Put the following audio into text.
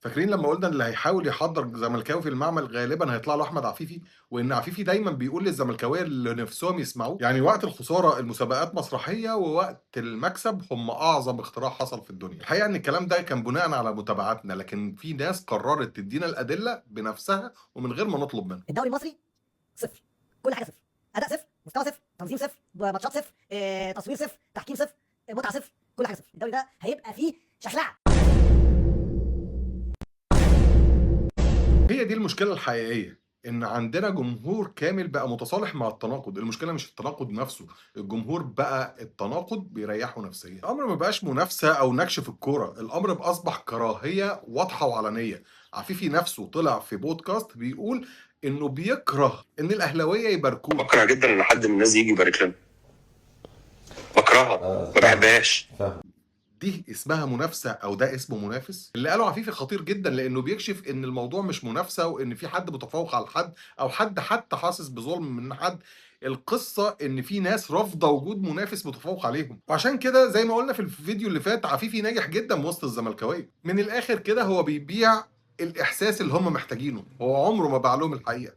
فاكرين لما قلنا اللي هيحاول يحضر زملكاوي في المعمل غالبا هيطلع له احمد عفيفي، وان عفيفي دايما بيقول للزملكاويه اللي نفسهم يسمعوه يعني وقت الخساره المسابقات مسرحيه، ووقت المكسب هم اعظم اختراع حصل في الدنيا. الحقيقه ان الكلام ده كان بناء على متابعاتنا، لكن في ناس قررت تدينا الادله بنفسها ومن غير ما نطلب منها. الدوري المصري صفر، كل حاجه صفر، اداء صفر، مستوى صفر، تنظيم صفر، ماتشات صفر، تصوير صفر، تحكيم صفر، متعه صفر، كل حاجه صفر. الدوري ده هيبقى فيه شخلعه. هي دي المشكلة الحقيقية، إن عندنا جمهور كامل بقى متصالح مع التناقض. المشكلة مش التناقض نفسه، الجمهور بقى التناقض بيريحه نفسيا. الأمر ما بقاش منافسة أو نكش في الكورة، الأمر بقى أصبح كراهية واضحة وعلنية. عفيفي نفسه طلع في بودكاست بيقول إنه بيكره إن الأهلاوية يباركوه. بكره جدا ان حد من الناس دي يجي يبارك لنا، بكرهها ما بحبهاش. دي اسمها منافسة أو ده اسمه منافس؟ اللي قاله عفيفي خطير جدا، لأنه بيكشف إن الموضوع مش منافسة وإن في حد متفوق على حد أو حد حتى حاسس بظلم من حد. القصة إن في ناس رافضة وجود منافس متفوق عليهم، وعشان كده زي ما قلنا في الفيديو اللي فات عفيفي ناجح جدا وسط الزملكاوية. من الآخر كده هو بيبيع الإحساس اللي هم محتاجينه، هو عمره ما باع لهم الحقيقة.